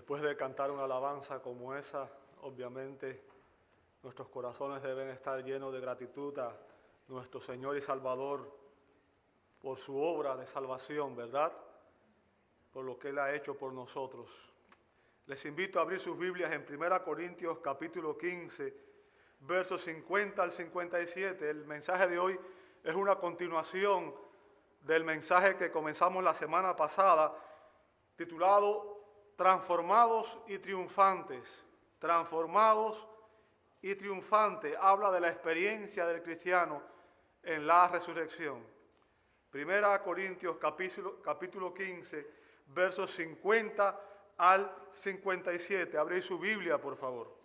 Después de cantar una alabanza como esa, obviamente nuestros corazones deben estar llenos de gratitud a nuestro Señor y Salvador por su obra de salvación, ¿verdad? Por lo que Él ha hecho por nosotros. Les invito a abrir sus Biblias en 1 Corintios capítulo 15, versos 50 al 57. El mensaje de hoy es una continuación del mensaje que comenzamos la semana pasada, titulado Transformados y Triunfantes. Transformados y triunfantes. Habla de la experiencia del cristiano en la resurrección. 1 Corintios capítulo 15, versos 50 al 57. Abrir su Biblia, por favor.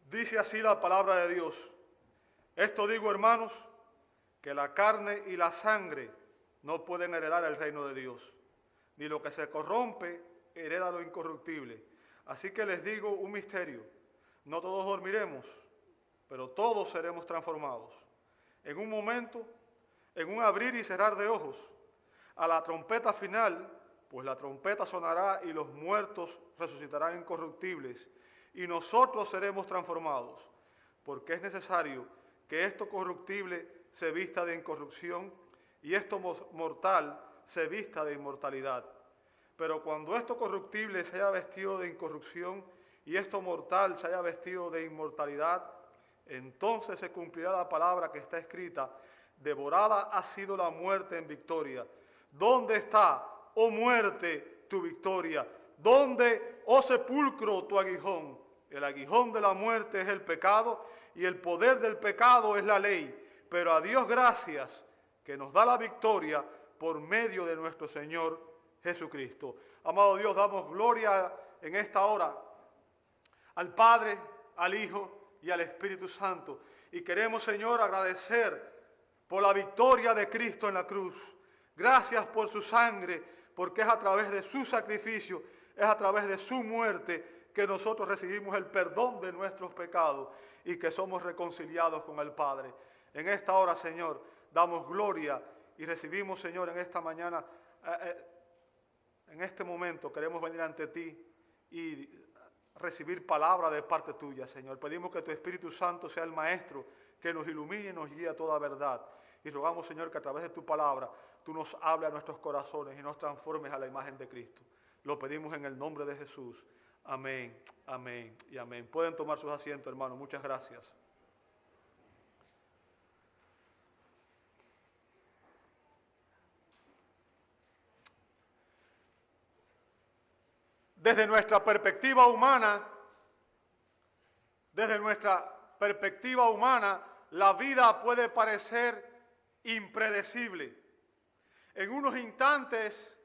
Dice así la palabra de Dios. Esto digo, hermanos, que la carne y la sangre no pueden heredar el reino de Dios, ni lo que se corrompe hereda lo incorruptible. Así que les digo un misterio: no todos dormiremos, pero todos seremos transformados. En un momento, en un abrir y cerrar de ojos, a la trompeta final, pues la trompeta sonará y los muertos resucitarán incorruptibles, y nosotros seremos transformados, porque es necesario que esto corruptible se vista de incorrupción y esto mortal se vista de inmortalidad. Pero cuando esto corruptible se haya vestido de incorrupción y esto mortal se haya vestido de inmortalidad, entonces se cumplirá la palabra que está escrita: devorada ha sido la muerte en victoria. ¿Dónde está, oh muerte, tu victoria? ¿Dónde, oh sepulcro, tu aguijón? El aguijón de la muerte es el pecado y el poder del pecado es la ley. Pero a Dios gracias, que nos da la victoria por medio de nuestro Señor Jesucristo. Amado Dios, damos gloria en esta hora al Padre, al Hijo y al Espíritu Santo. Y queremos, Señor, agradecer por la victoria de Cristo en la cruz. Gracias por su sangre, porque es a través de su sacrificio, es a través de su muerte que nosotros recibimos el perdón de nuestros pecados y que somos reconciliados con el Padre. En esta hora, Señor, damos gloria y recibimos, Señor, en esta mañana, en este momento, queremos venir ante ti y recibir palabra de parte tuya, Señor. Pedimos que tu Espíritu Santo sea el Maestro, que nos ilumine y nos guíe a toda verdad. Y rogamos, Señor, que a través de tu palabra tú nos hables a nuestros corazones y nos transformes a la imagen de Cristo. Lo pedimos en el nombre de Jesús. Amén, amén y amén. Pueden tomar sus asientos, hermanos. Muchas gracias. Desde nuestra perspectiva humana, la vida puede parecer impredecible. En unos instantes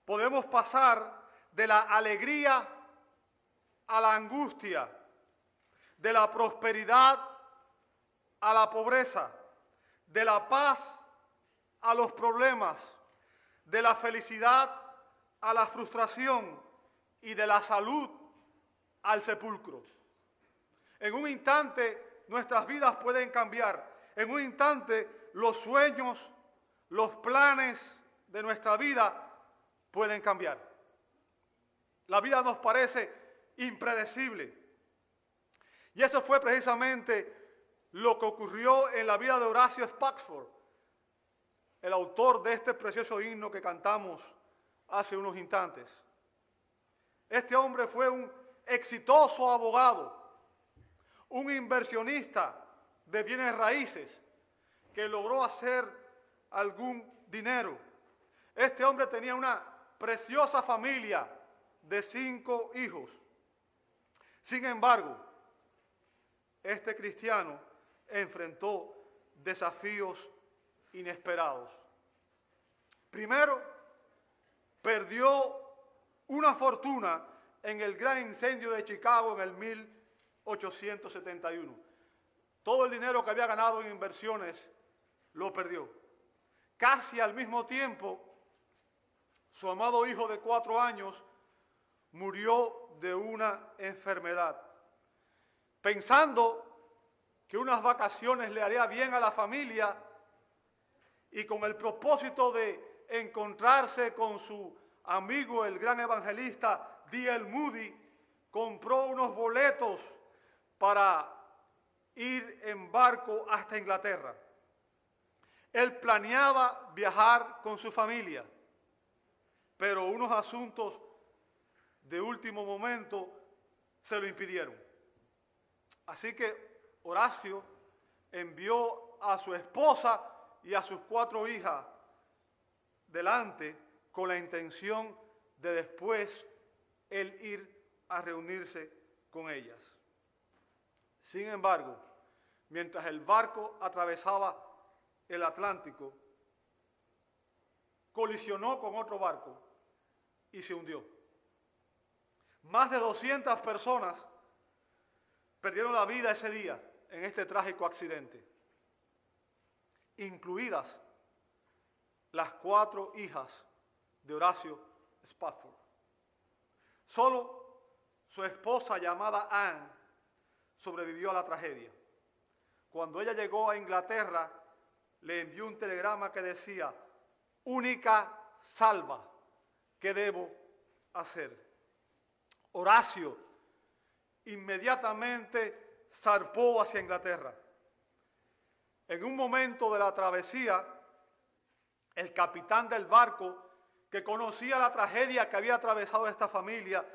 podemos pasar de la alegría a la angustia, de la prosperidad a la pobreza, de la paz a los problemas, de la felicidad a la frustración y de la salud al sepulcro. En un instante nuestras vidas pueden cambiar. En un instante los sueños, los planes de nuestra vida pueden cambiar. La vida nos parece impredecible. Y eso fue precisamente lo que ocurrió en la vida de Horacio Spafford, el autor de este precioso himno que cantamos hace unos instantes. Este hombre fue un exitoso abogado, un inversionista de bienes raíces que logró hacer algún dinero. Este hombre tenía una preciosa familia de 5 hijos. Sin embargo, este cristiano enfrentó desafíos inesperados. Primero, perdió una fortuna en el gran incendio de Chicago en el 1871. Todo el dinero que había ganado en inversiones lo perdió. Casi al mismo tiempo, su amado hijo de 4 años murió de una enfermedad. Pensando que unas vacaciones le haría bien a la familia y con el propósito de encontrarse con su amigo, el gran evangelista D.L. Moody, compró unos boletos para ir en barco hasta Inglaterra. Él planeaba viajar con su familia, pero unos asuntos de último momento se lo impidieron. Así que Horacio envió a su esposa y a sus 4 hijas delante con la intención de después él ir a reunirse con ellas. Sin embargo, mientras el barco atravesaba el Atlántico, colisionó con otro barco y se hundió. Más de 200 personas perdieron la vida ese día en este trágico accidente, incluidas las 4 hijas de Horacio Spafford. Solo su esposa, llamada Anne, sobrevivió a la tragedia. Cuando ella llegó a Inglaterra, le envió un telegrama que decía: única salva, ¿qué debo hacer? Horacio inmediatamente zarpó hacia Inglaterra. En un momento de la travesía, el capitán del barco, que conocía la tragedia que había atravesado esta familia,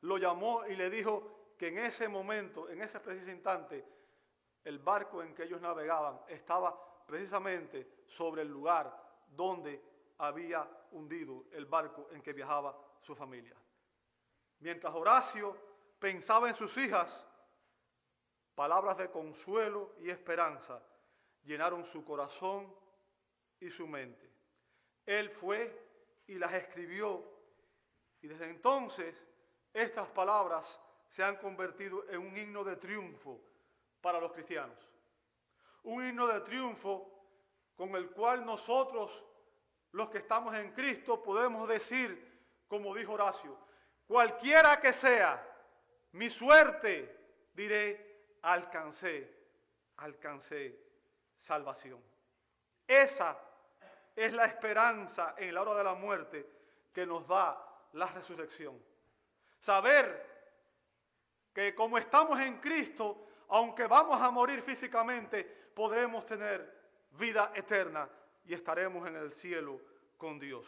lo llamó y le dijo que en ese momento, en ese preciso instante, el barco en que ellos navegaban estaba precisamente sobre el lugar donde había hundido el barco en que viajaba su familia. Mientras Horacio pensaba en sus hijas, palabras de consuelo y esperanza llenaron su corazón y su mente. Él fue y las escribió, y desde entonces estas palabras se han convertido en un himno de triunfo para los cristianos. Un himno de triunfo con el cual nosotros, los que estamos en Cristo, podemos decir, como dijo Horacio: cualquiera que sea mi suerte, diré, alcancé salvación. Esa es la esperanza en la hora de la muerte que nos da la resurrección. Saber que como estamos en Cristo, aunque vamos a morir físicamente, podremos tener vida eterna y estaremos en el cielo con Dios.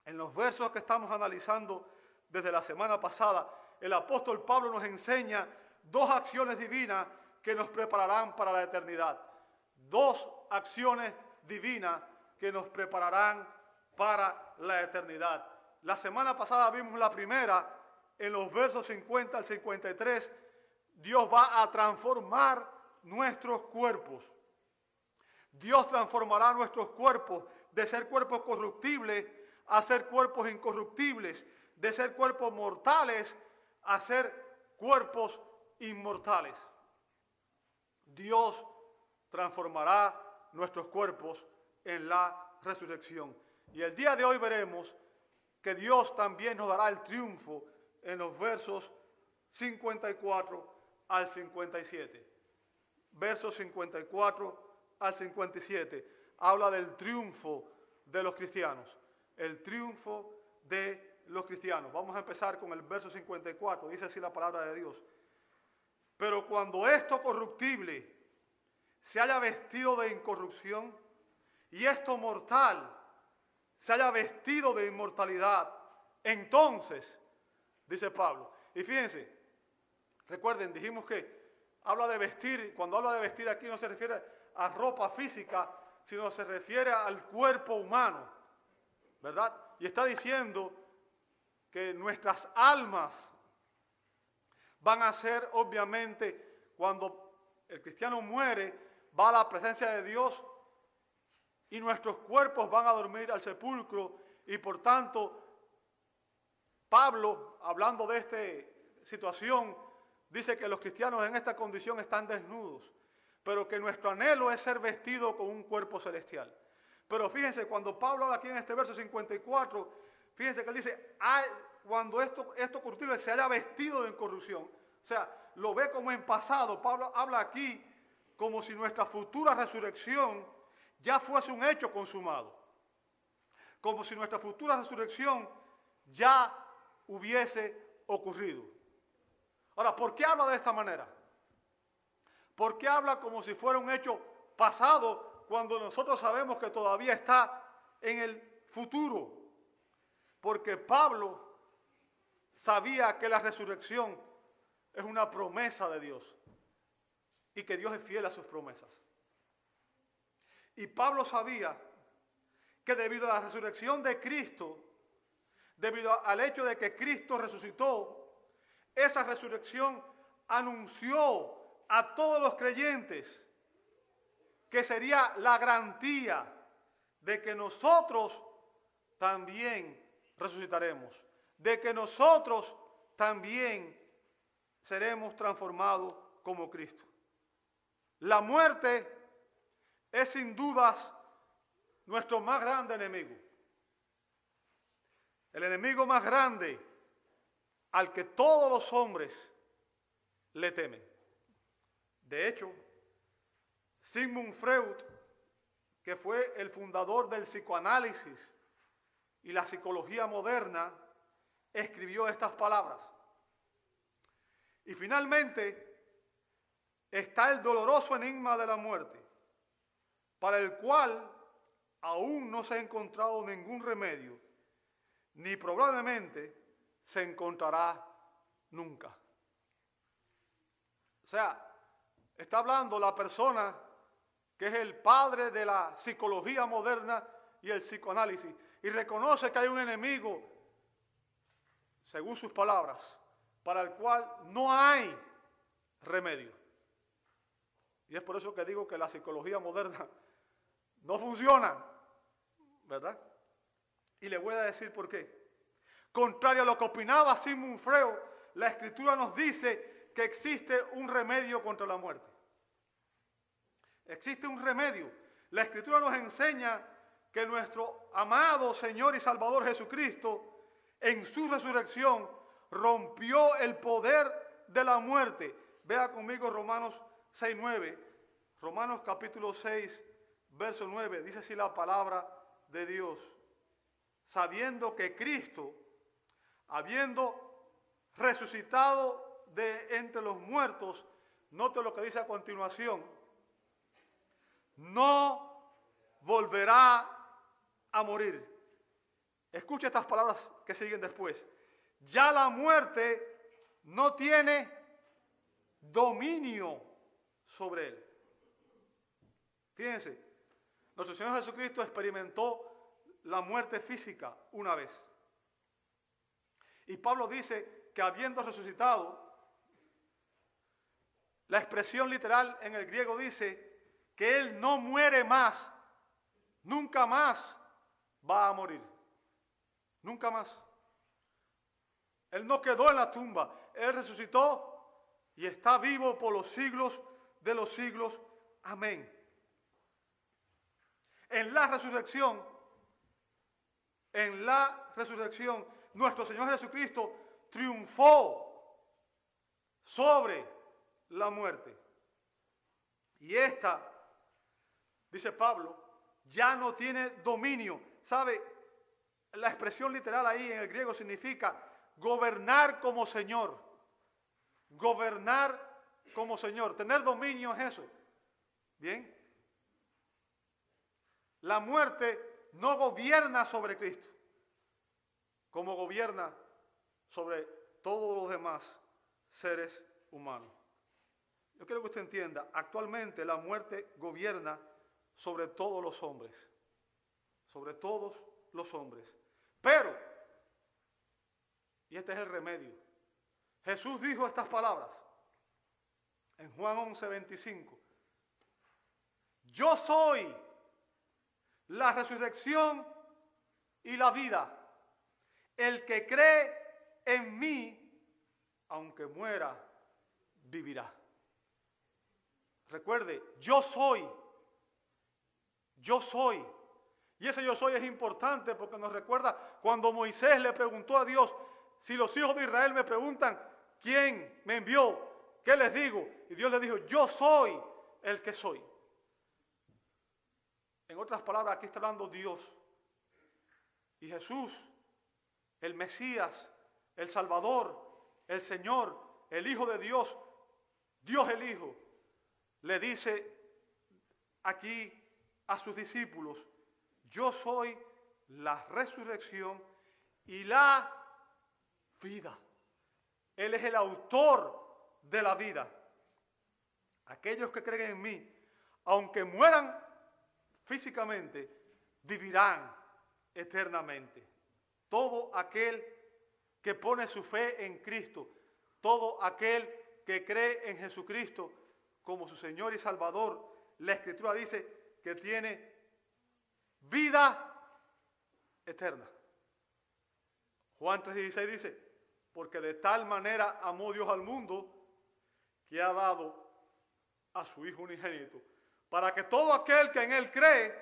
En los versos que estamos analizando desde la semana pasada, el apóstol Pablo nos enseña 2 acciones divinas que nos prepararán para la eternidad. 2 acciones divinas que nos prepararán para la eternidad. La semana pasada vimos la primera, en los versos 50 al 53, Dios va a transformar nuestros cuerpos. Dios transformará nuestros cuerpos de ser cuerpos corruptibles a ser cuerpos incorruptibles, de ser cuerpos mortales a ser cuerpos inmortales. Dios transformará nuestros cuerpos en la resurrección. Y el día de hoy veremos que Dios también nos dará el triunfo en los versos 54 al 57. Versos 54 al 57 habla del triunfo de los cristianos. El triunfo de los cristianos. Vamos a empezar con el verso 54. Dice así la palabra de Dios: pero cuando esto corruptible se haya vestido de incorrupción y esto mortal se haya vestido de inmortalidad, entonces, dice Pablo. Y fíjense, recuerden, dijimos que habla de vestir. Cuando habla de vestir aquí no se refiere a ropa física, sino se refiere al cuerpo humano, ¿verdad? Y está diciendo que nuestras almas van a ser, obviamente, cuando el cristiano muere, va a la presencia de Dios y nuestros cuerpos van a dormir al sepulcro. Y por tanto, Pablo, hablando de esta situación, dice que los cristianos en esta condición están desnudos, pero que nuestro anhelo es ser vestido con un cuerpo celestial. Pero fíjense, cuando Pablo habla aquí en este verso 54, fíjense que él dice, cuando esto corruptible se haya vestido de incorrupción. O sea, lo ve como en pasado. Pablo habla aquí como si nuestra futura resurrección ya fuese un hecho consumado. como si nuestra futura resurrección ya hubiese ocurrido. Ahora, ¿por qué habla de esta manera? ¿Por qué habla como si fuera un hecho pasado cuando nosotros sabemos que todavía está en el futuro? Porque Pablo sabía que la resurrección es una promesa de Dios y que Dios es fiel a sus promesas. Y Pablo sabía que debido a la resurrección de Cristo, debido al hecho de que Cristo resucitó, esa resurrección anunció a todos los creyentes que sería la garantía de que nosotros también resucitaremos, de que nosotros también seremos transformados como Cristo. La muerte es sin dudas nuestro más grande enemigo. El enemigo más grande al que todos los hombres le temen. De hecho, Sigmund Freud, que fue el fundador del psicoanálisis y la psicología moderna, escribió estas palabras. Y finalmente está el doloroso enigma de la muerte, para el cual aún no se ha encontrado ningún remedio, ni probablemente se encontrará nunca. O sea, está hablando la persona que es el padre de la psicología moderna y el psicoanálisis, y reconoce que hay un enemigo, según sus palabras, para el cual no hay remedio. Y es por eso que digo que la psicología moderna no funciona, ¿verdad? Y le voy a decir por qué. Contrario a lo que opinaba Sigmund Freud, la Escritura nos dice que existe un remedio contra la muerte. Existe un remedio. La Escritura nos enseña que nuestro amado Señor y Salvador Jesucristo, en su resurrección, rompió el poder de la muerte. Vea conmigo Romanos 6:9. Romanos capítulo 6, verso 9. Dice así la palabra de Dios. Sabiendo que Cristo, habiendo resucitado de entre los muertos, note lo que dice a continuación, no volverá a morir. Escucha estas palabras que siguen después. Ya la muerte no tiene dominio sobre él. Fíjense, nuestro Señor Jesucristo experimentó la muerte física una vez. Y Pablo dice que habiendo resucitado, la expresión literal en el griego dice que Él no muere más, nunca más va a morir, nunca más. Él no quedó en la tumba, Él resucitó y está vivo por los siglos de los siglos. Amén. En la resurrección, nuestro Señor Jesucristo triunfó sobre la muerte. Y esta, dice Pablo, ya no tiene dominio. ¿Sabe? La expresión literal ahí en el griego significa gobernar como Señor. Gobernar como Señor. Tener dominio es eso. ¿Bien? La muerte no gobierna sobre Cristo, como gobierna sobre todos los demás seres humanos. Yo quiero que usted entienda, actualmente la muerte gobierna sobre todos los hombres, sobre todos los hombres. Pero, y este es el remedio, Jesús dijo estas palabras en Juan 11:25. Yo soy la resurrección y la vida. El que cree en mí, aunque muera, vivirá. Recuerde, yo soy. Yo soy. Y ese yo soy es importante porque nos recuerda cuando Moisés le preguntó a Dios, si los hijos de Israel me preguntan, ¿quién me envió? ¿Qué les digo? Y Dios le dijo, yo soy el que soy. En otras palabras, aquí está hablando Dios. Y Jesús, el Mesías, el Salvador, el Señor, el Hijo de Dios, Dios el Hijo, le dice aquí a sus discípulos: yo soy la resurrección y la vida. Él es el autor de la vida. Aquellos que creen en mí, aunque mueran físicamente, vivirán eternamente. Todo aquel que pone su fe en Cristo, todo aquel que cree en Jesucristo como su Señor y Salvador, la Escritura dice que tiene vida eterna. Juan 3:16 dice: porque de tal manera amó Dios al mundo que ha dado a su Hijo unigénito, para que todo aquel que en Él cree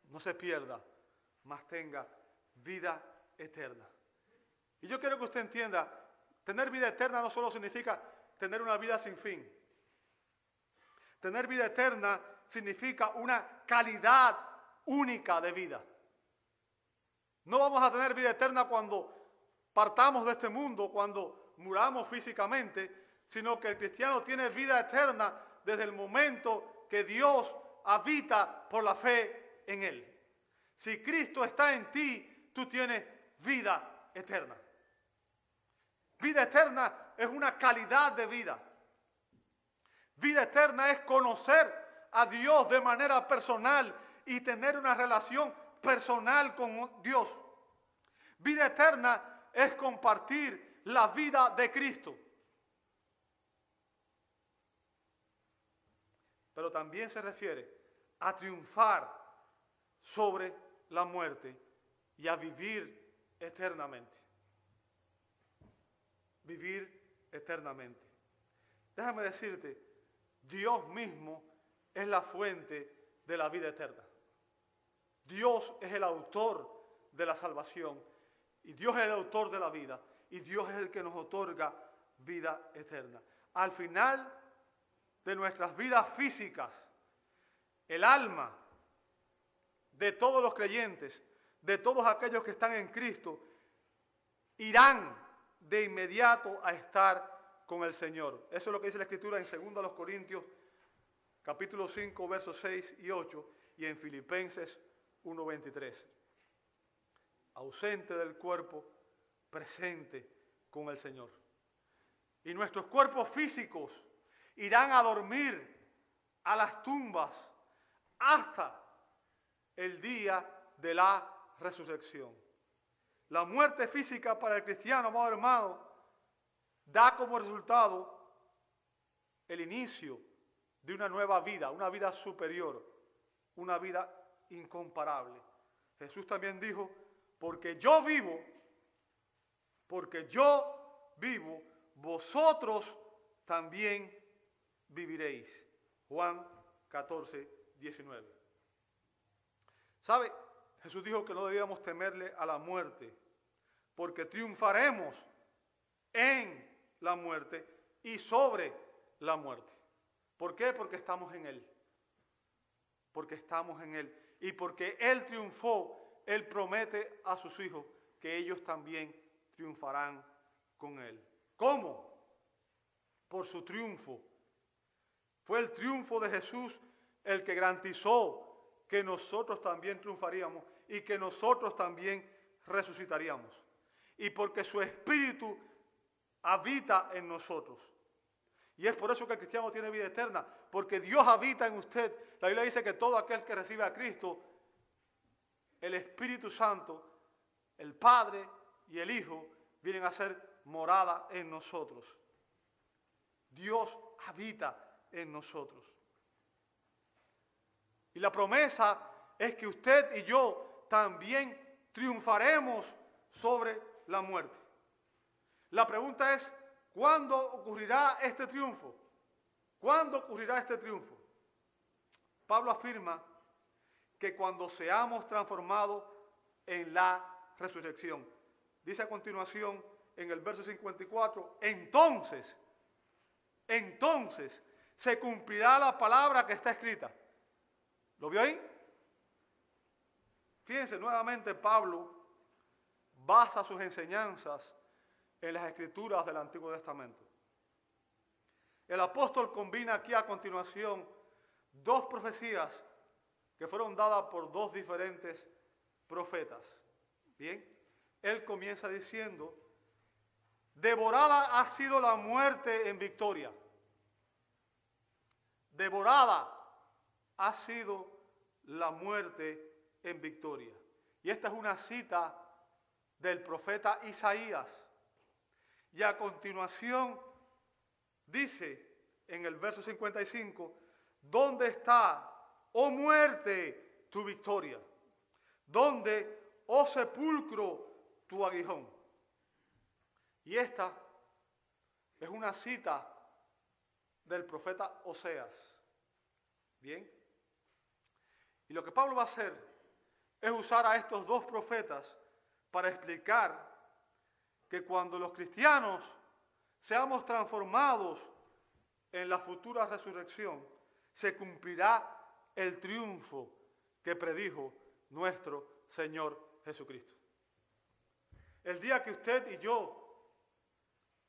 no se pierda, mas tenga vida eterna. Y yo quiero que usted entienda, tener vida eterna no solo significa tener una vida sin fin. Tener vida eterna significa una calidad única de vida. No vamos a tener vida eterna cuando partamos de este mundo, cuando muramos físicamente, sino que el cristiano tiene vida eterna desde el momento que Dios habita por la fe en él. Si Cristo está en ti, tú tienes vida eterna. Vida eterna es una calidad de vida. Vida eterna es conocer a Dios de manera personal y tener una relación personal con Dios. Vida eterna es compartir la vida de Cristo. Pero también se refiere a triunfar sobre la muerte y a vivir eternamente. Vivir eternamente. Déjame decirte, Dios mismo es la fuente de la vida eterna. Dios es el autor de la salvación y Dios es el autor de la vida y Dios es el que nos otorga vida eterna. Al final de nuestras vidas físicas, el alma de todos los creyentes, de todos aquellos que están en Cristo, irán de inmediato a estar con el Señor. Eso es lo que dice la Escritura en 2 Corintios, capítulo 5, versos 6 y 8, y en Filipenses 1:23. Ausente del cuerpo, presente con el Señor. Y nuestros cuerpos físicos irán a dormir a las tumbas hasta el día de la resurrección. La muerte física para el cristiano, amado hermano, da como resultado el inicio de una nueva vida, una vida superior, una vida incomparable. Jesús también dijo: porque yo vivo, vosotros también viviréis. Juan 14:19. ¿Sabe? Jesús dijo que no debíamos temerle a la muerte, porque triunfaremos en la muerte y sobre la muerte. ¿Por qué? Porque estamos en Él. Porque estamos en Él. Y porque Él triunfó, Él promete a sus hijos que ellos también triunfarán con Él. ¿Cómo? Por su triunfo. Fue el triunfo de Jesús el que garantizó que nosotros también triunfaríamos y que nosotros también resucitaríamos. Y porque su Espíritu habita en nosotros. Y es por eso que el cristiano tiene vida eterna, porque Dios habita en usted. La Biblia dice que todo aquel que recibe a Cristo, el Espíritu Santo, el Padre y el Hijo, vienen a ser morada en nosotros. Dios habita en nosotros. Y la promesa es que usted y yo también triunfaremos sobre la muerte. La pregunta es, ¿cuándo ocurrirá este triunfo? ¿Cuándo ocurrirá este triunfo? Pablo afirma que cuando seamos transformados en la resurrección. Dice a continuación en el verso 54, entonces se cumplirá la palabra que está escrita. ¿Lo vio ahí? Fíjense, nuevamente Pablo basa sus enseñanzas en las escrituras del Antiguo Testamento. El apóstol combina aquí a continuación dos profecías que fueron dadas por dos diferentes profetas. Bien, él comienza diciendo: devorada ha sido la muerte en victoria. Devorada ha sido la muerte en victoria. Y esta es una cita del profeta Isaías. Y a continuación dice en el verso 55, ¿dónde está, oh muerte, tu victoria? ¿Dónde, oh sepulcro, tu aguijón? Y esta es una cita del profeta Oseas. Bien. Y lo que Pablo va a hacer es usar a estos dos profetas para explicar que cuando los cristianos seamos transformados en la futura resurrección, se cumplirá el triunfo que predijo nuestro Señor Jesucristo. El día que usted y yo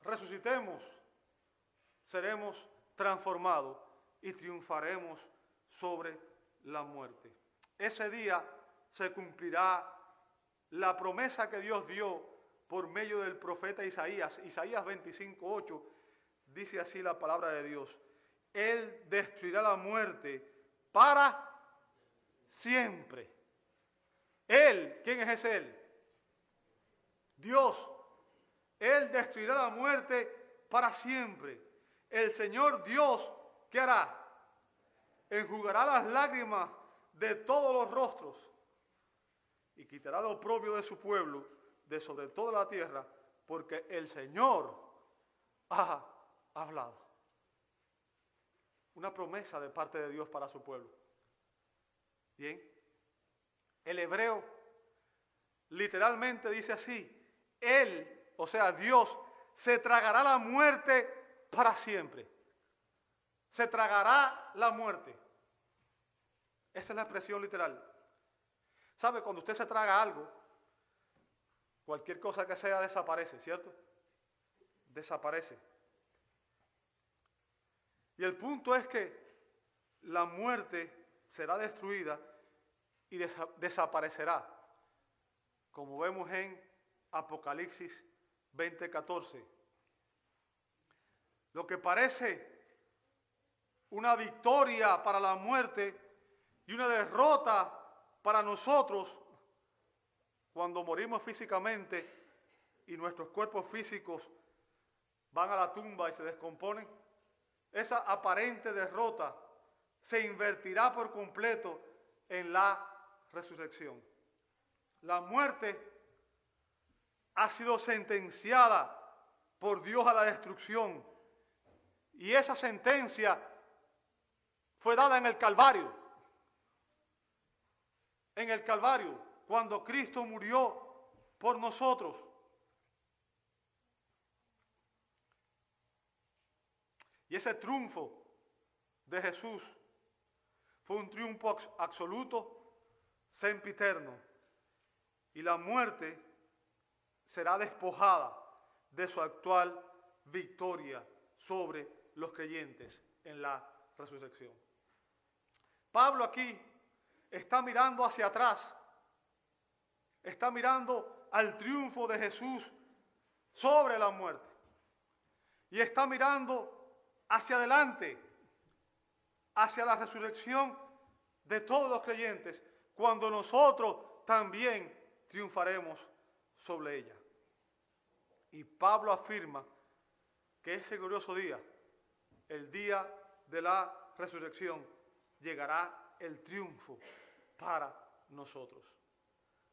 resucitemos, seremos transformados y triunfaremos sobre la muerte. Ese día se cumplirá la promesa que Dios dio por medio del profeta Isaías. Isaías 25:8 dice así la palabra de Dios: Él destruirá la muerte para siempre. Él, ¿quién es ese Él? Dios. Él destruirá la muerte para siempre. El Señor Dios, ¿qué hará? Enjugará las lágrimas de todos los rostros y quitará lo oprobio de su pueblo de sobre toda la tierra, porque el Señor ha hablado. Una promesa de parte de Dios para su pueblo. Bien, el hebreo literalmente dice así: Él, o sea, Dios, se tragará la muerte para siempre. Se tragará la muerte. Esa es la expresión literal. ¿Sabe? Cuando usted se traga algo, cualquier cosa que sea desaparece, ¿cierto? Desaparece. Y el punto es que la muerte será destruida y desaparecerá, como vemos en Apocalipsis 20:14. Lo que parece una victoria para la muerte y una derrota para nosotros cuando morimos físicamente y nuestros cuerpos físicos van a la tumba y se descomponen, esa aparente derrota se invertirá por completo en la resurrección. La muerte ha sido sentenciada por Dios a la destrucción, y esa sentencia fue dada en el Calvario. En el Calvario, cuando Cristo murió por nosotros. Y ese triunfo de Jesús fue un triunfo absoluto, sempiterno. Y la muerte será despojada de su actual victoria sobre los creyentes en la resurrección. Pablo aquí está mirando hacia atrás, está mirando al triunfo de Jesús sobre la muerte y está mirando hacia adelante, hacia la resurrección de todos los creyentes, cuando nosotros también triunfaremos sobre ella. Y Pablo afirma que ese glorioso día, el día de la resurrección, llegará el triunfo para nosotros.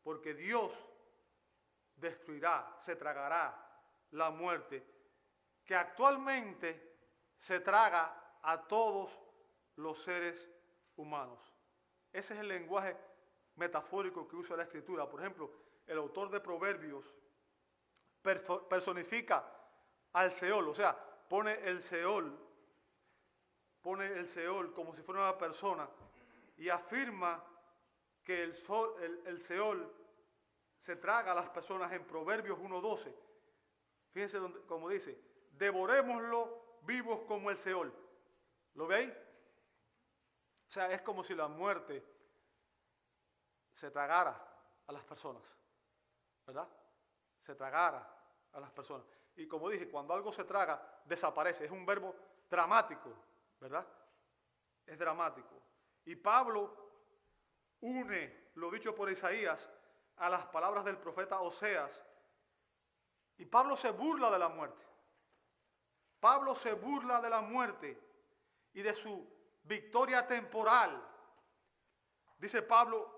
Porque Dios destruirá, se tragará la muerte que actualmente se traga a todos los seres humanos. Ese es el lenguaje metafórico que usa la Escritura. Por ejemplo, el autor de Proverbios personifica al Seol, o sea, pone el Seol como si fuera una persona y afirma que el Seol se traga a las personas en Proverbios 1:12. Fíjense como dice, devorémoslo vivos como el Seol. ¿Lo veis? O sea, es como si la muerte se tragara a las personas, ¿verdad? Se tragara a las personas. Y como dije, cuando algo se traga, desaparece. Es un verbo dramático, ¿verdad? Es dramático. Y Pablo une lo dicho por Isaías a las palabras del profeta Oseas. Y Pablo se burla de la muerte. Pablo se burla de la muerte y de su victoria temporal. Dice Pablo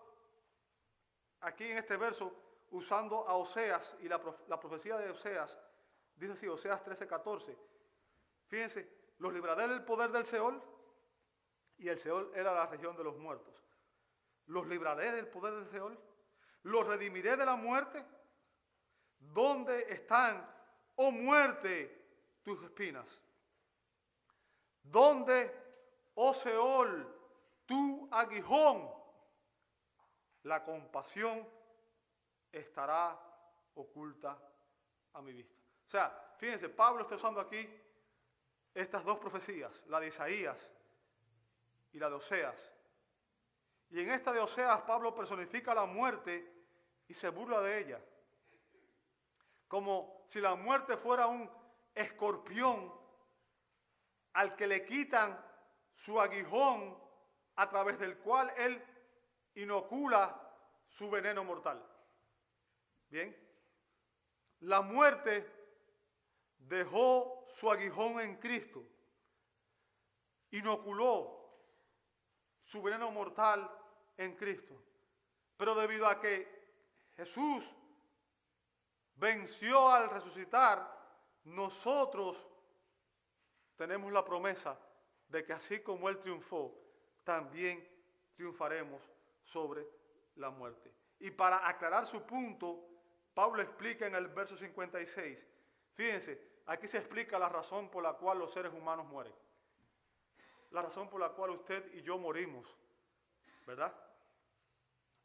aquí en este verso, usando a Oseas y la profecía de Oseas, dice así, Oseas 13:14. Fíjense, los libraré del poder del Seol, y el Seol era la región de los muertos. Los libraré del poder del Seol, los redimiré de la muerte. ¿Dónde están, oh muerte, tus espinas? ¿Dónde, oh Seol, tu aguijón? La compasión estará oculta a mi vista. O sea, fíjense, Pablo está usando aquí estas dos profecías, la de Isaías y la de Oseas. Y en esta de Oseas, Pablo personifica la muerte y se burla de ella. Como si la muerte fuera un escorpión al que le quitan su aguijón a través del cual él inocula su veneno mortal. Bien, la muerte dejó su aguijón en Cristo, inoculó su veneno mortal en Cristo. Pero debido a que Jesús venció al resucitar, nosotros tenemos la promesa de que así como Él triunfó, también triunfaremos sobre la muerte. Y para aclarar su punto, Pablo explica en el verso 56, fíjense, aquí se explica la razón por la cual los seres humanos mueren. La razón por la cual usted y yo morimos, ¿verdad?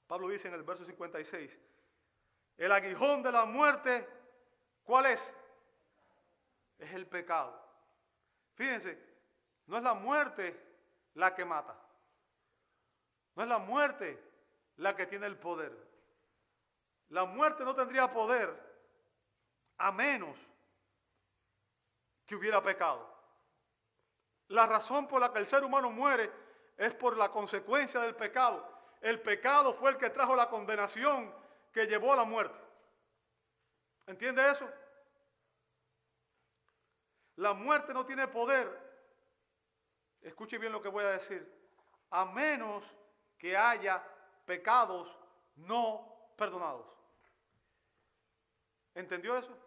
Pablo dice en el verso 56, el aguijón de la muerte, ¿cuál es? Es el pecado. Fíjense, no es la muerte la que mata. No es la muerte la que tiene el poder. La muerte no tendría poder a menos que hubiera pecado. La razón por la que el ser humano muere es por la consecuencia del pecado. El pecado fue el que trajo la condenación que llevó a la muerte. ¿Entiende eso? La muerte no tiene poder, escuche bien lo que voy a decir, a menos que haya pecados no perdonados. ¿Entendió eso?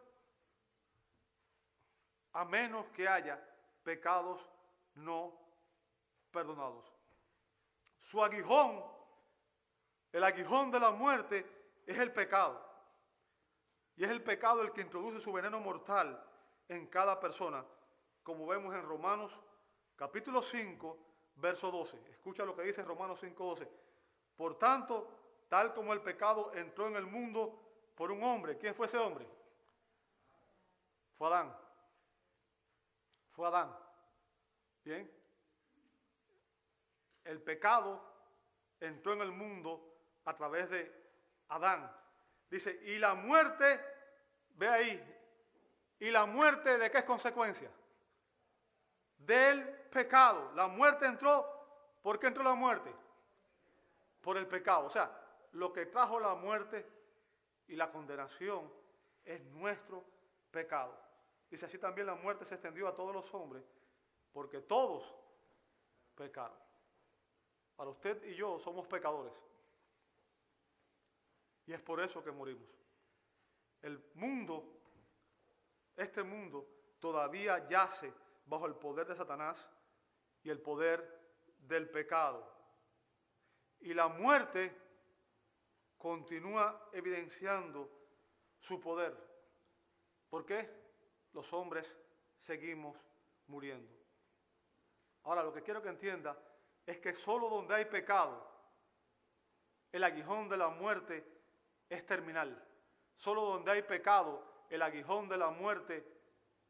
A menos que haya pecados no perdonados. Su aguijón, el aguijón de la muerte, es el pecado. Y es el pecado el que introduce su veneno mortal en cada persona, como vemos en Romanos capítulo 5, verso 12. Escucha lo que dice Romanos 5:12. Por tanto, tal como el pecado entró en el mundo por un hombre. ¿Quién fue ese hombre? Fue Adán. Fue Adán. Bien. El pecado entró en el mundo a través de Adán. Dice, y la muerte, ve ahí, ¿y la muerte de qué es consecuencia? Del pecado. La muerte entró, ¿por qué entró la muerte? Por el pecado. O sea, lo que trajo la muerte y la condenación es nuestro pecado. Dice, así también la muerte se extendió a todos los hombres, porque todos pecaron. Para usted y yo somos pecadores. Y es por eso que morimos. El mundo, este mundo, todavía yace bajo el poder de Satanás y el poder del pecado. Y la muerte continúa evidenciando su poder. ¿Por qué? Los hombres seguimos muriendo. Ahora, lo que quiero que entienda es que solo donde hay pecado el aguijón de la muerte es terminal. Solo donde hay pecado, el aguijón de la muerte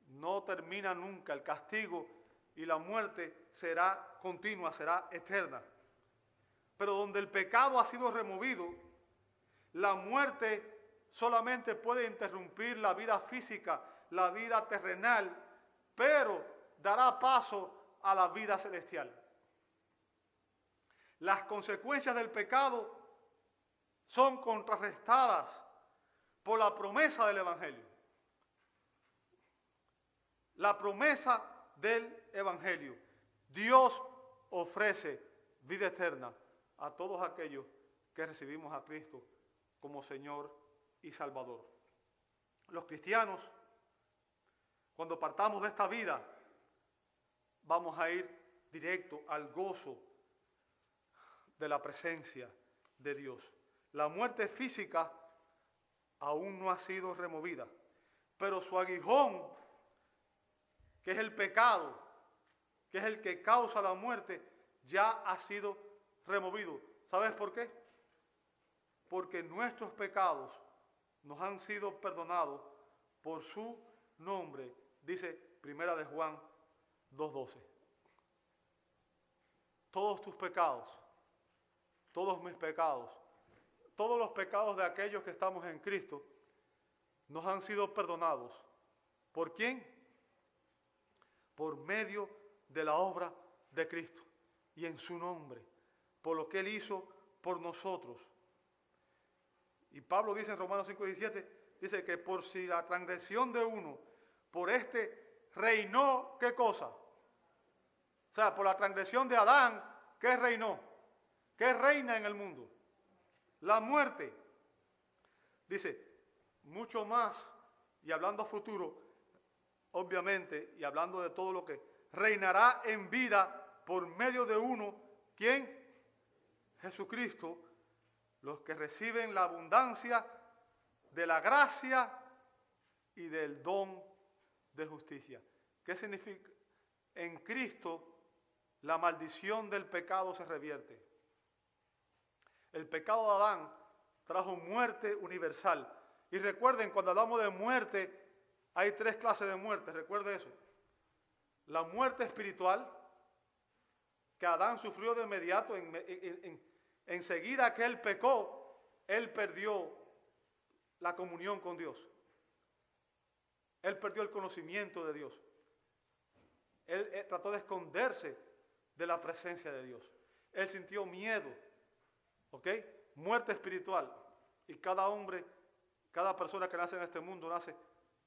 no termina nunca. El castigo y la muerte será continua, será eterna. Pero donde el pecado ha sido removido, la muerte solamente puede interrumpir la vida física, la vida terrenal, pero dará paso a la vida celestial. Las consecuencias del pecado son contrarrestadas por la promesa del Evangelio. La promesa del Evangelio. Dios ofrece vida eterna a todos aquellos que recibimos a Cristo como Señor y Salvador. Los cristianos, cuando partamos de esta vida, vamos a ir directo al gozo de la presencia de Dios. La muerte física aún no ha sido removida, pero su aguijón, que es el pecado, que es el que causa la muerte, ya ha sido removido. ¿Sabes por qué? Porque nuestros pecados nos han sido perdonados por su nombre, dice Primera de Juan 2:12. Todos tus pecados, todos mis pecados, todos los pecados de aquellos que estamos en Cristo, nos han sido perdonados. ¿Por quién? Por medio de la obra de Cristo y en su nombre, por lo que Él hizo por nosotros. Y Pablo dice en Romanos 5:17, dice que por si la transgresión de uno, por este reinó, ¿qué cosa? O sea, por la transgresión de Adán, ¿qué reinó? ¿Qué reina en el mundo? La muerte. Dice, mucho más, y hablando a futuro, obviamente, y hablando de todo lo que reinará en vida por medio de uno, ¿quién? Jesucristo, los que reciben la abundancia de la gracia y del don de justicia. ¿Qué significa? En Cristo la maldición del pecado se revierte. El pecado de Adán trajo muerte universal. Y recuerden, cuando hablamos de muerte, hay tres clases de muerte, recuerde eso. La muerte espiritual, que Adán sufrió de inmediato, enseguida que él pecó, él perdió la comunión con Dios. Él perdió el conocimiento de Dios. Él trató de esconderse de la presencia de Dios. Él sintió miedo, ¿ok? Muerte espiritual. Y cada hombre, cada persona que nace en este mundo nace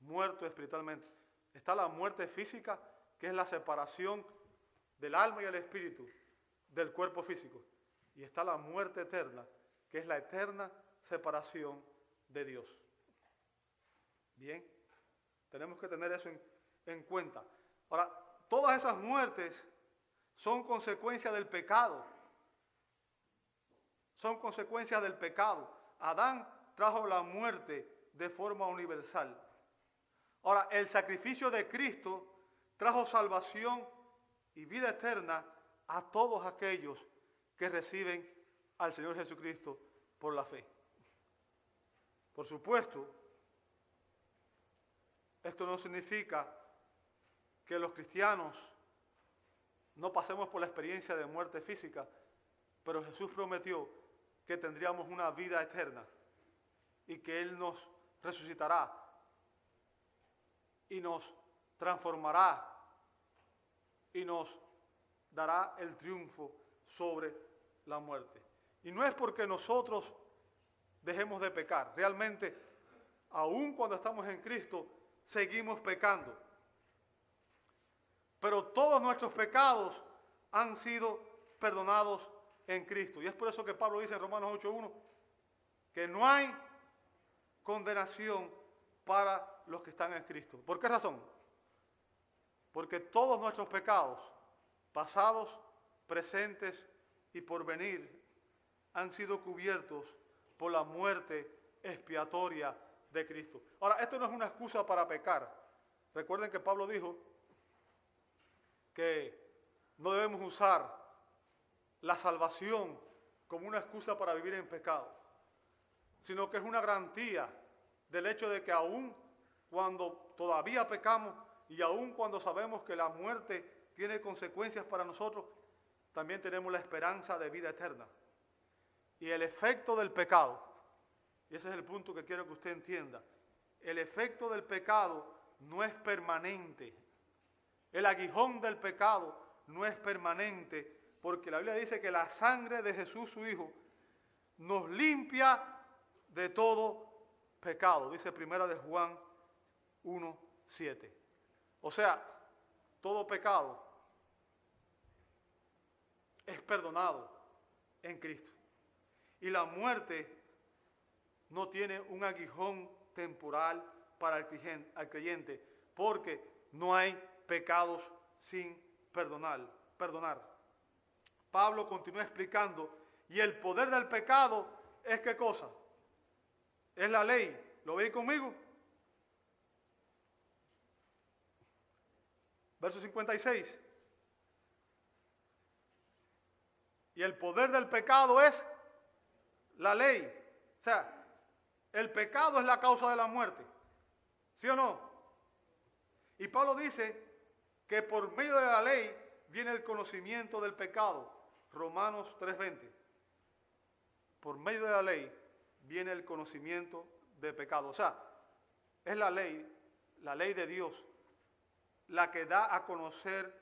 muerto espiritualmente. Está la muerte física, que es la separación del alma y el espíritu del cuerpo físico. Y está la muerte eterna, que es la eterna separación de Dios. Bien, tenemos que tener eso en cuenta. Ahora, todas esas muertes son consecuencia del pecado. Son consecuencias del pecado. Adán trajo la muerte de forma universal. Ahora, el sacrificio de Cristo trajo salvación y vida eterna a todos aquellos que reciben al Señor Jesucristo por la fe. Por supuesto, esto no significa que los cristianos no pasemos por la experiencia de muerte física, pero Jesús prometió que tendríamos una vida eterna y que Él nos resucitará y nos transformará y nos dará el triunfo sobre la muerte. Y no es porque nosotros dejemos de pecar. Realmente, aun cuando estamos en Cristo, seguimos pecando. Pero todos nuestros pecados han sido perdonados en Cristo. Y es por eso que Pablo dice en Romanos 8:1 que no hay condenación para los que están en Cristo. ¿Por qué razón? Porque todos nuestros pecados, pasados, presentes y por venir, han sido cubiertos por la muerte expiatoria de Cristo. Ahora, esto no es una excusa para pecar. Recuerden que Pablo dijo que no debemos usar la salvación como una excusa para vivir en pecado, sino que es una garantía del hecho de que aún cuando todavía pecamos y aún cuando sabemos que la muerte tiene consecuencias para nosotros, también tenemos la esperanza de vida eterna. Y el efecto del pecado, y ese es el punto que quiero que usted entienda, el efecto del pecado no es permanente. El aguijón del pecado no es permanente, porque la Biblia dice que la sangre de Jesús, su Hijo, nos limpia de todo pecado, dice Primera de Juan 1:7. O sea, todo pecado es perdonado en Cristo. Y la muerte no tiene un aguijón temporal para el creyente, porque no hay pecados sin perdonar. Pablo continúa explicando, y el poder del pecado es ¿qué cosa? Es la ley. ¿Lo veis conmigo? Verso 56. Y el poder del pecado es la ley. O sea, el pecado es la causa de la muerte. ¿Sí o no? Y Pablo dice que por medio de la ley viene el conocimiento del pecado. Romanos 3:20. Por medio de la ley viene el conocimiento del pecado. O sea, es la ley de Dios, la que da a conocer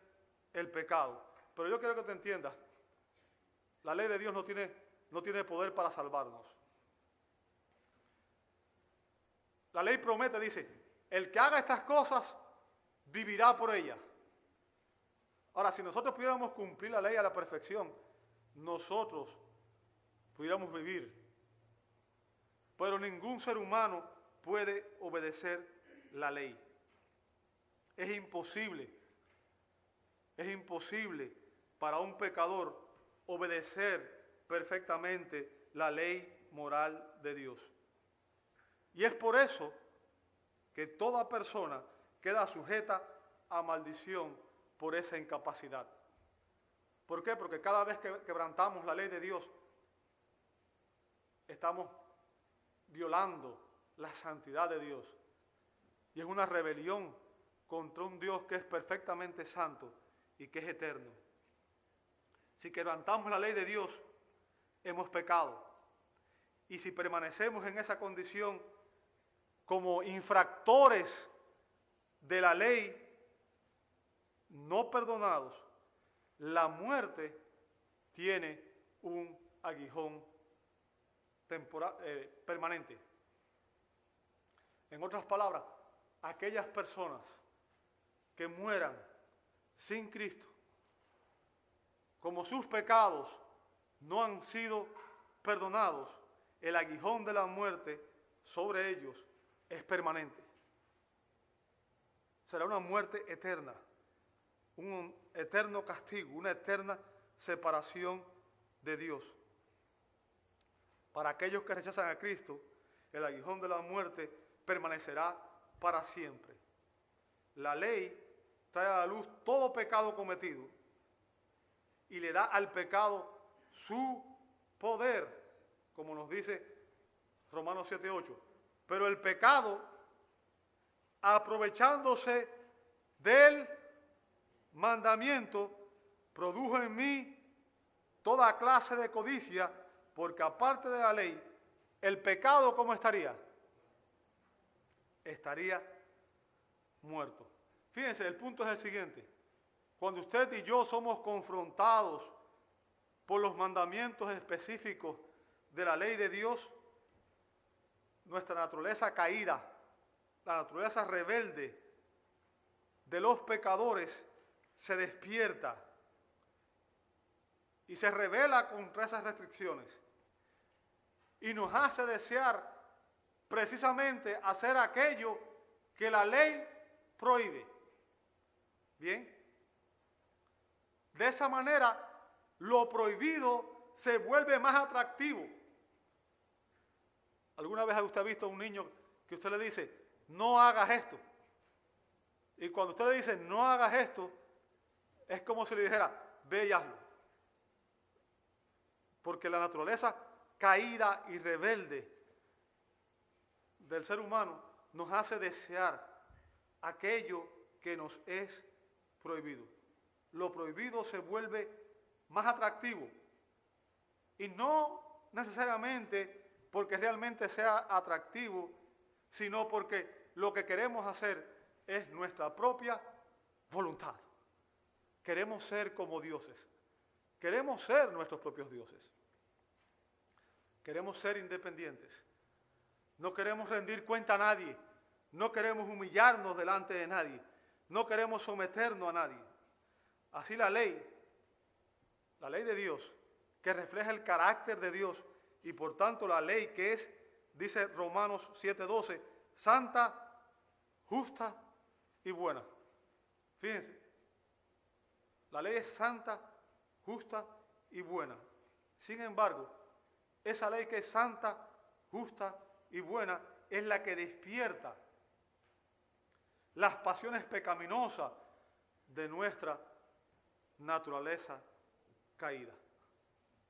el pecado. Pero yo quiero que te entiendas, la ley de Dios no tiene poder para salvarnos. La ley promete, dice, el que haga estas cosas vivirá por ellas. Ahora, si nosotros pudiéramos cumplir la ley a la perfección, nosotros pudiéramos vivir. Pero ningún ser humano puede obedecer la ley. Es imposible para un pecador obedecer perfectamente la ley moral de Dios. Y es por eso que toda persona queda sujeta a maldición por esa incapacidad. ¿Por qué? Porque cada vez que quebrantamos la ley de Dios, estamos violando la santidad de Dios. Y es una rebelión contra un Dios que es perfectamente santo y que es eterno. Si quebrantamos la ley de Dios, hemos pecado. Y si permanecemos en esa condición como infractores de la ley, no perdonados, la muerte tiene un aguijón permanente. En otras palabras, aquellas personas que mueran sin Cristo, como sus pecados no han sido perdonados, el aguijón de la muerte sobre ellos es permanente. Será una muerte eterna, un eterno castigo, una eterna separación de Dios. Para aquellos que rechazan a Cristo, el aguijón de la muerte permanecerá para siempre. La ley trae a la luz todo pecado cometido y le da al pecado su poder, como nos dice Romanos 7:8. Pero el pecado, aprovechándose del mandamiento, produjo en mí toda clase de codicia, porque aparte de la ley, el pecado, ¿cómo estaría? Estaría muerto. Fíjense, el punto es el siguiente. Cuando usted y yo somos confrontados por los mandamientos específicos de la ley de Dios, nuestra naturaleza caída, la naturaleza rebelde de los pecadores se despierta y se rebela contra esas restricciones y nos hace desear precisamente hacer aquello que la ley prohíbe. Bien, de esa manera lo prohibido se vuelve más atractivo. ¿Alguna vez usted ha visto a un niño que usted le dice, no hagas esto? Y cuando usted le dice, no hagas esto, es como si le dijera, ve y hazlo. Porque la naturaleza caída y rebelde del ser humano nos hace desear aquello que nos es prohibido. Lo prohibido se vuelve más atractivo. Y no necesariamente porque realmente sea atractivo, sino porque lo que queremos hacer es nuestra propia voluntad. Queremos ser como dioses. Queremos ser nuestros propios dioses. Queremos ser independientes. No queremos rendir cuenta a nadie. No queremos humillarnos delante de nadie. No queremos someternos a nadie. Así la ley de Dios, que refleja el carácter de Dios, y por tanto la ley que es, dice Romanos 7:12, santa, justa y buena. Fíjense, la ley es santa, justa y buena. Sin embargo, esa ley que es santa, justa y buena es la que despierta las pasiones pecaminosas de nuestra naturaleza caída.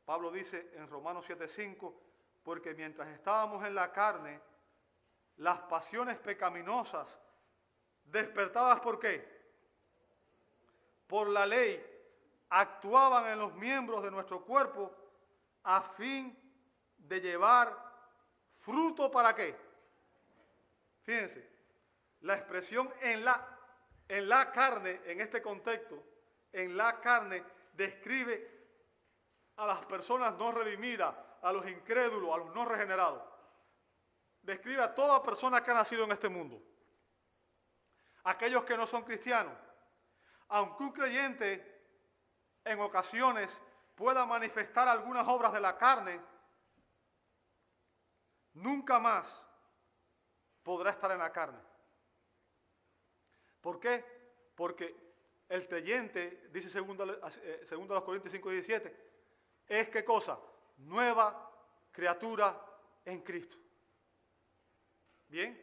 Pablo dice en Romanos 7:5, porque mientras estábamos en la carne, las pasiones pecaminosas despertadas ¿por qué? Por la ley, actuaban en los miembros de nuestro cuerpo a fin de llevar fruto ¿para qué? Fíjense, la expresión en la carne, en este contexto, en la carne, describe a las personas no redimidas, a los incrédulos, a los no regenerados. Describe a toda persona que ha nacido en este mundo. Aquellos que no son cristianos. Aunque un creyente en ocasiones pueda manifestar algunas obras de la carne, nunca más podrá estar en la carne. ¿Por qué? Porque el creyente, dice segundo a los Corintios 5:17, es ¿qué cosa? Nueva criatura en Cristo. ¿Bien?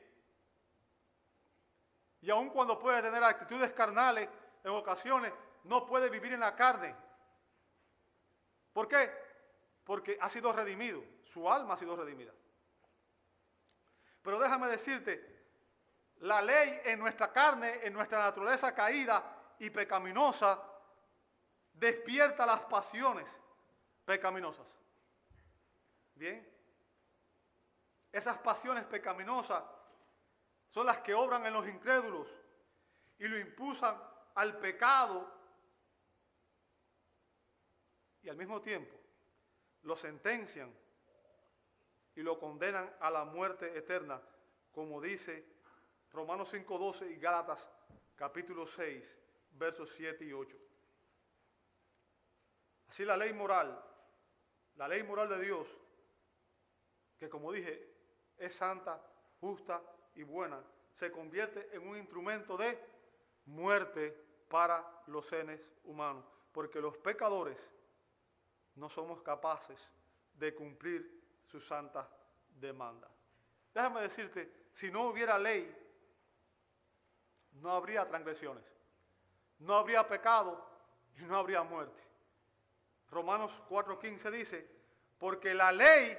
Y aun cuando puede tener actitudes carnales, en ocasiones no puede vivir en la carne. ¿Por qué? Porque ha sido redimido, su alma ha sido redimida. Pero déjame decirte, la ley en nuestra carne, en nuestra naturaleza caída y pecaminosa, despierta las pasiones pecaminosas. Bien, esas pasiones pecaminosas son las que obran en los incrédulos y lo impulsan al pecado y al mismo tiempo lo sentencian y lo condenan a la muerte eterna, como dice Romanos 5:12 y Gálatas capítulo 6, versos 7 y 8. Así la ley moral de Dios, que como dije, es santa, justa y buena, se convierte en un instrumento de muerte para los seres humanos, porque los pecadores no somos capaces de cumplir sus santas demandas. Déjame decirte, si no hubiera ley, no habría transgresiones, no habría pecado y no habría muerte. Romanos 4:15 dice, porque la ley,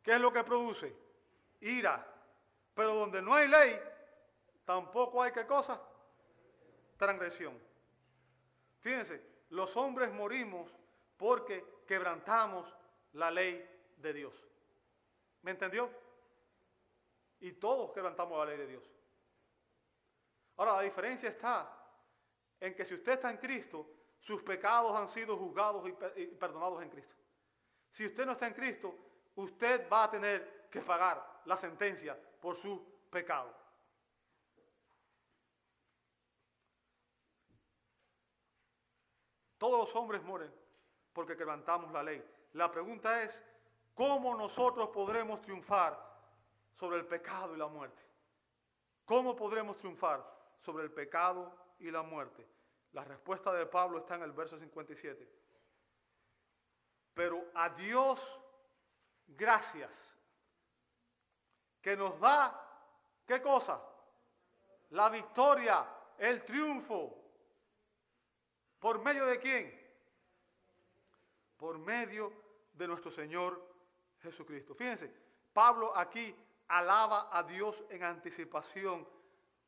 ¿qué es lo que produce? Ira. Pero donde no hay ley, tampoco hay ¿qué cosa? Transgresión. Fíjense, los hombres morimos porque quebrantamos la ley de Dios. ¿Me entendió? Y todos quebrantamos la ley de Dios. Ahora, la diferencia está en que si usted está en Cristo, sus pecados han sido juzgados y perdonados en Cristo. Si usted no está en Cristo, usted va a tener que pagar la sentencia por su pecado. Todos los hombres mueren porque quebrantamos la ley. La pregunta es, ¿cómo nosotros podremos triunfar sobre el pecado y la muerte? ¿Cómo podremos triunfar sobre el pecado y la muerte? La respuesta de Pablo está en el verso 57. Pero a Dios gracias, que nos da, ¿qué cosa? La victoria, el triunfo. ¿Por medio de quién? Por medio de nuestro Señor Jesucristo. Fíjense, Pablo aquí alaba a Dios en anticipación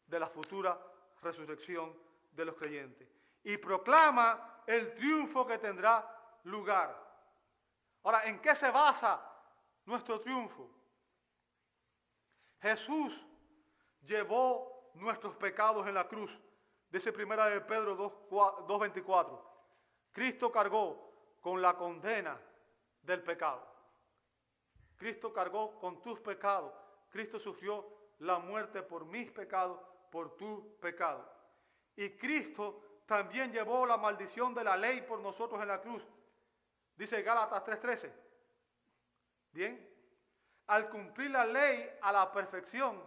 de la futura resurrección de los creyentes y proclama el triunfo que tendrá lugar. Ahora, ¿en qué se basa nuestro triunfo? Jesús llevó nuestros pecados en la cruz. Dice 1 de Pedro 2:24. Cristo cargó con la condena del pecado. Cristo cargó con tus pecados. Cristo sufrió la muerte por mis pecados, por tu pecado. Y Cristo también llevó la maldición de la ley por nosotros en la cruz. Dice Gálatas 3:13. Bien. Al cumplir la ley a la perfección,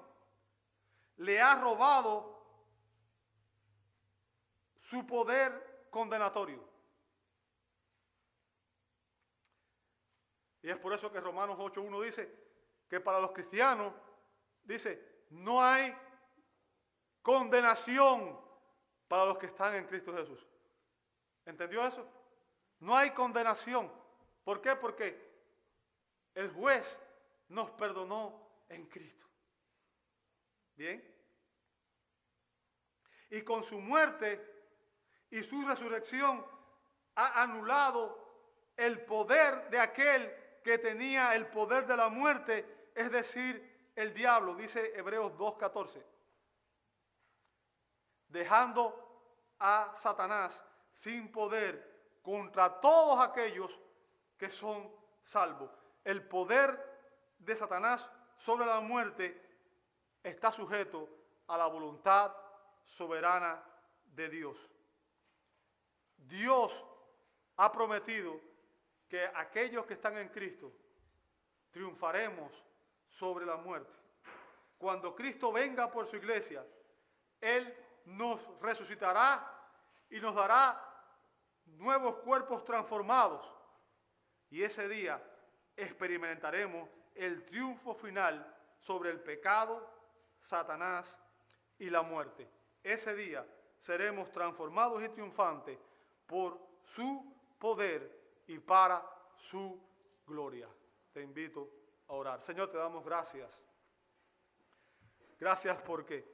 le ha robado su poder condenatorio. Y es por eso que Romanos 8:1 dice que para los cristianos, dice, no hay condenación para los que están en Cristo Jesús. ¿Entendió eso? No hay condenación. ¿Por qué? Porque el juez nos perdonó en Cristo. ¿Bien? Y con su muerte y su resurrección ha anulado el poder de aquel que tenía el poder de la muerte, es decir, el diablo, dice Hebreos 2:14. Dejando a Satanás sin poder contra todos aquellos que son salvos. El poder de Satanás sobre la muerte está sujeto a la voluntad soberana de Dios. Dios ha prometido que aquellos que están en Cristo triunfaremos sobre la muerte. Cuando Cristo venga por su iglesia, Él nos resucitará y nos dará nuevos cuerpos transformados. Y ese día experimentaremos el triunfo final sobre el pecado, Satanás y la muerte. Ese día seremos transformados y triunfantes por su poder y para su gloria. Te invito a orar. Señor, te damos gracias. Gracias porque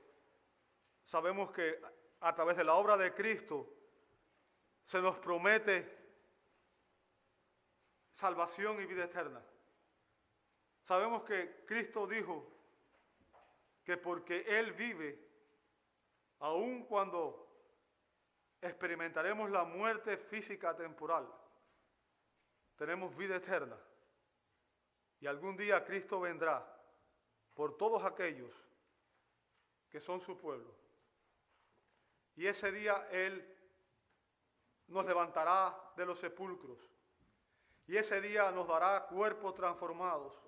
sabemos que a través de la obra de Cristo se nos promete salvación y vida eterna. Sabemos que Cristo dijo que porque Él vive, aun cuando experimentaremos la muerte física temporal, tenemos vida eterna. Y algún día Cristo vendrá por todos aquellos que son su pueblo. Y ese día Él nos levantará de los sepulcros. Y ese día nos dará cuerpos transformados.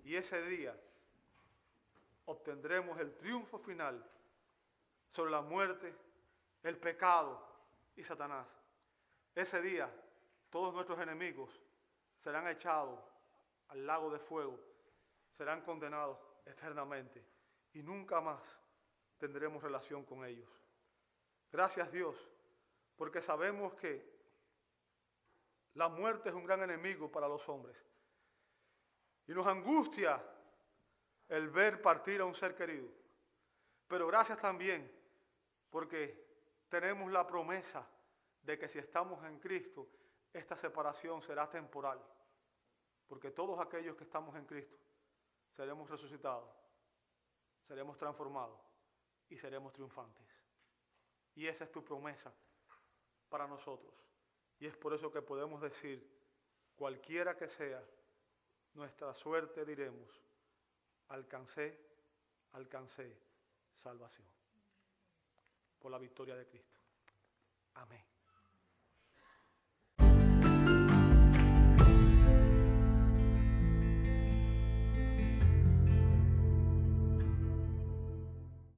Y ese día obtendremos el triunfo final sobre la muerte, el pecado y Satanás. Ese día todos nuestros enemigos serán echados al lago de fuego, serán condenados eternamente y nunca más tendremos relación con ellos. Gracias Dios, porque sabemos que la muerte es un gran enemigo para los hombres. Y nos angustia el ver partir a un ser querido. Pero gracias también porque tenemos la promesa de que si estamos en Cristo, esta separación será temporal. Porque todos aquellos que estamos en Cristo seremos resucitados, seremos transformados y seremos triunfantes. Y esa es tu promesa para nosotros. Y es por eso que podemos decir, cualquiera que sea nuestra suerte, diremos, alcancé salvación. Por la victoria de Cristo. Amén.